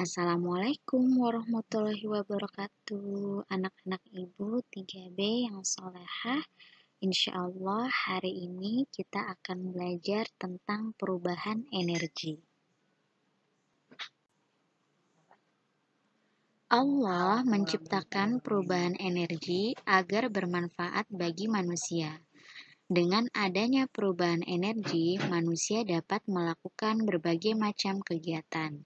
Assalamualaikum warahmatullahi wabarakatuh. Anak-anak ibu 3B yang solehah, insya Allah hari ini kita akan belajar tentang perubahan energi. Allah menciptakan perubahan energi agar bermanfaat bagi manusia. Dengan adanya perubahan energi, manusia dapat melakukan berbagai macam kegiatan,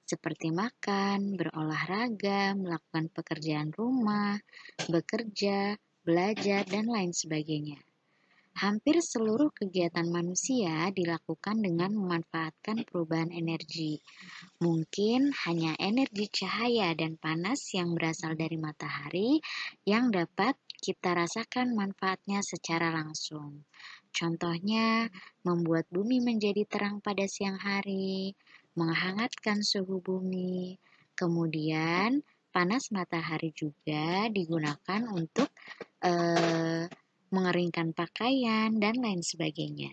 seperti makan, berolahraga, melakukan pekerjaan rumah, bekerja, belajar, dan lain sebagainya. Hampir seluruh kegiatan manusia dilakukan dengan memanfaatkan perubahan energi. Mungkin hanya energi cahaya dan panas yang berasal dari matahari yang dapat kita rasakan manfaatnya secara langsung. Contohnya, membuat bumi menjadi terang pada siang hari, menghangatkan suhu bumi. Kemudian, panas matahari juga digunakan untuk mengeringkan pakaian dan lain sebagainya.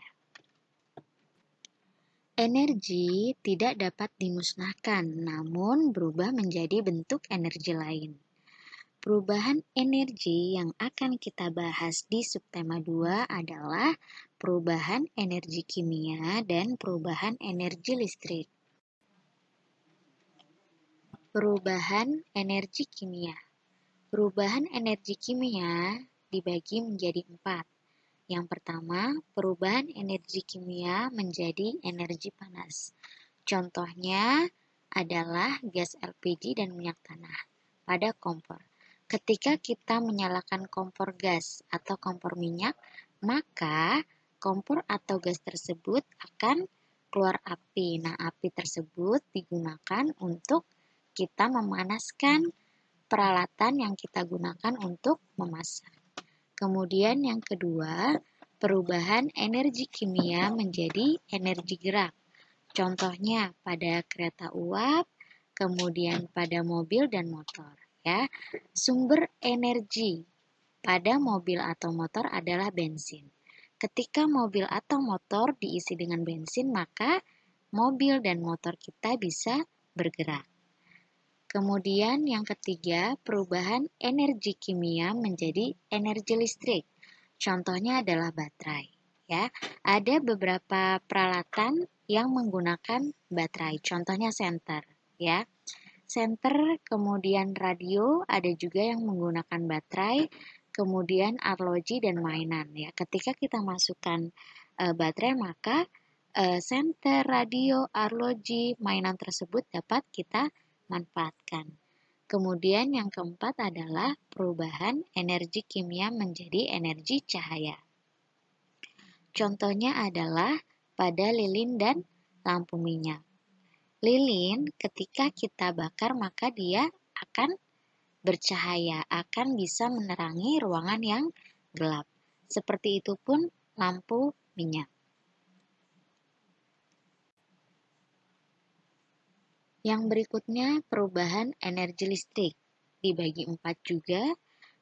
Energi tidak dapat dimusnahkan, namun berubah menjadi bentuk energi lain. Perubahan energi yang akan kita bahas di subtema 2 adalah perubahan energi kimia dan perubahan energi listrik. Perubahan energi kimia. Perubahan energi kimia dibagi menjadi 4. Yang pertama, perubahan energi kimia menjadi energi panas. Contohnya adalah gas LPG dan minyak tanah pada kompor. Ketika kita menyalakan kompor gas atau kompor minyak, maka kompor atau gas tersebut akan keluar api. Nah, api tersebut digunakan untuk kita memanaskan peralatan yang kita gunakan untuk memasak. Kemudian yang kedua, perubahan energi kimia menjadi energi gerak. Contohnya pada kereta uap, kemudian pada mobil dan motor. Ya, sumber energi pada mobil atau motor adalah bensin. Ketika mobil atau motor diisi dengan bensin, maka mobil dan motor kita bisa bergerak. Kemudian yang ketiga, perubahan energi kimia menjadi energi listrik. Contohnya adalah baterai. Ya, ada beberapa peralatan yang menggunakan baterai. Contohnya senter. Ya, senter, kemudian radio, ada juga yang menggunakan baterai. Kemudian arloji dan mainan. Ya, ketika kita masukkan baterai, maka senter, radio, arloji, mainan tersebut dapat kita manfaatkan. Kemudian yang keempat adalah perubahan energi kimia menjadi energi cahaya. Contohnya adalah pada lilin dan lampu minyak. Lilin ketika kita bakar maka dia akan bercahaya, akan bisa menerangi ruangan yang gelap. Seperti itu pun lampu minyak. Yang berikutnya perubahan energi listrik. Dibagi 4 juga.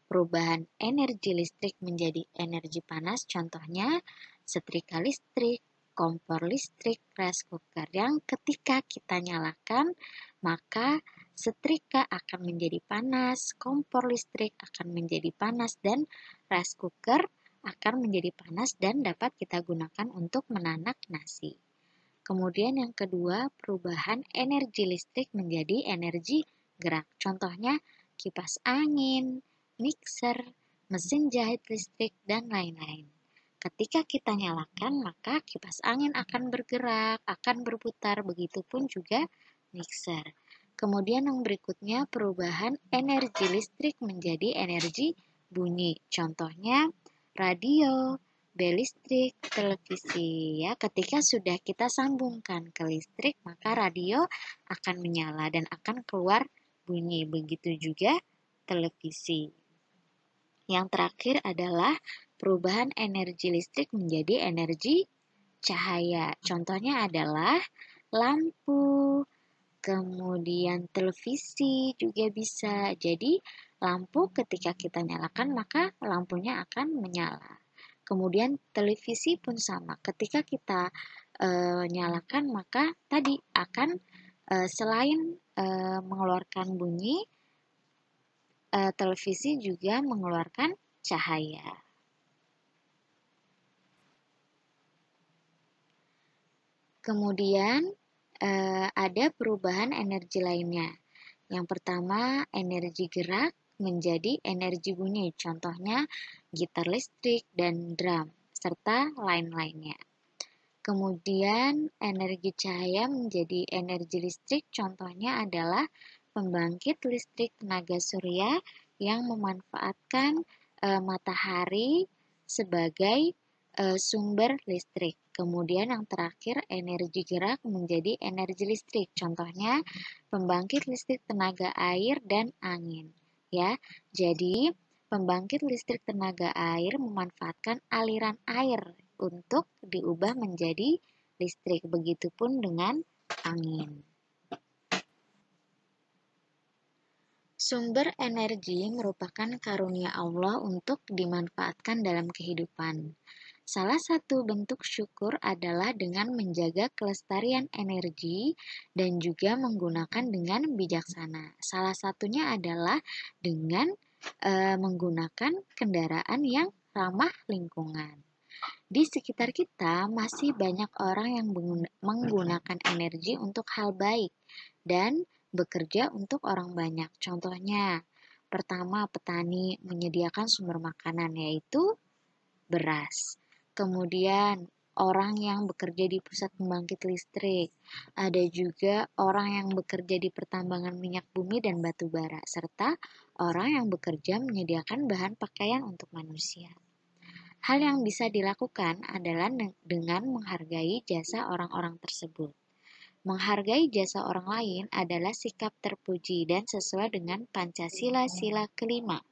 Perubahan energi listrik menjadi energi panas, contohnya setrika listrik, kompor listrik, rice cooker, yang ketika kita nyalakan, maka setrika akan menjadi panas, kompor listrik akan menjadi panas, dan rice cooker akan menjadi panas dan dapat kita gunakan untuk menanak nasi. Kemudian yang kedua, perubahan energi listrik menjadi energi gerak. Contohnya kipas angin, mixer, mesin jahit listrik, dan lain-lain. Ketika kita nyalakan, maka kipas angin akan bergerak, akan berputar, begitupun juga mixer. Kemudian yang berikutnya, perubahan energi listrik menjadi energi bunyi. Contohnya radio, bel listrik, televisi. Ya, ketika sudah kita sambungkan ke listrik, maka radio akan menyala dan akan keluar bunyi. Begitu juga televisi. Yang terakhir adalah perubahan energi listrik menjadi energi cahaya. Contohnya adalah lampu, kemudian televisi juga bisa. Jadi lampu ketika kita nyalakan maka lampunya akan menyala. Kemudian televisi pun sama. Ketika kita nyalakan maka tadi akan selain mengeluarkan bunyi, televisi juga mengeluarkan cahaya. Kemudian ada perubahan energi lainnya. Yang pertama, energi gerak menjadi energi bunyi, contohnya gitar listrik dan drum, serta lain-lainnya. Kemudian energi cahaya menjadi energi listrik, contohnya adalah pembangkit listrik tenaga surya yang memanfaatkan matahari sebagai sumber listrik. Kemudian yang terakhir, energi gerak menjadi energi listrik, contohnya pembangkit listrik tenaga air dan angin. Ya, jadi pembangkit listrik tenaga air memanfaatkan aliran air untuk diubah menjadi listrik. Begitupun dengan angin. Sumber energi merupakan karunia Allah untuk dimanfaatkan dalam kehidupan. Salah satu bentuk syukur adalah dengan menjaga kelestarian energi dan juga menggunakan dengan bijaksana. Salah satunya adalah dengan menggunakan kendaraan yang ramah lingkungan. Di sekitar kita masih banyak orang yang menggunakan energi untuk hal baik dan bekerja untuk orang banyak. Contohnya, pertama, petani menyediakan sumber makanan yaitu beras. Kemudian, orang yang bekerja di pusat pembangkit listrik. Ada juga orang yang bekerja di pertambangan minyak bumi dan batu bara, serta orang yang bekerja menyediakan bahan pakaian untuk manusia. Hal yang bisa dilakukan adalah dengan menghargai jasa orang-orang tersebut. Menghargai jasa orang lain adalah sikap terpuji dan sesuai dengan Pancasila sila kelima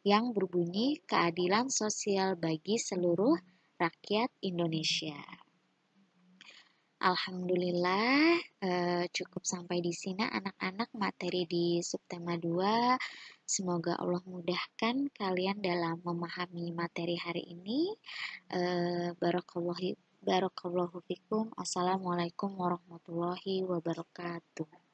yang berbunyi keadilan sosial bagi seluruh rakyat Indonesia. Alhamdulillah, cukup sampai di sini anak-anak materi di subtema 2. Semoga Allah mudahkan kalian dalam memahami materi hari ini. Barakallahu fikum. Assalamualaikum warahmatullahi wabarakatuh.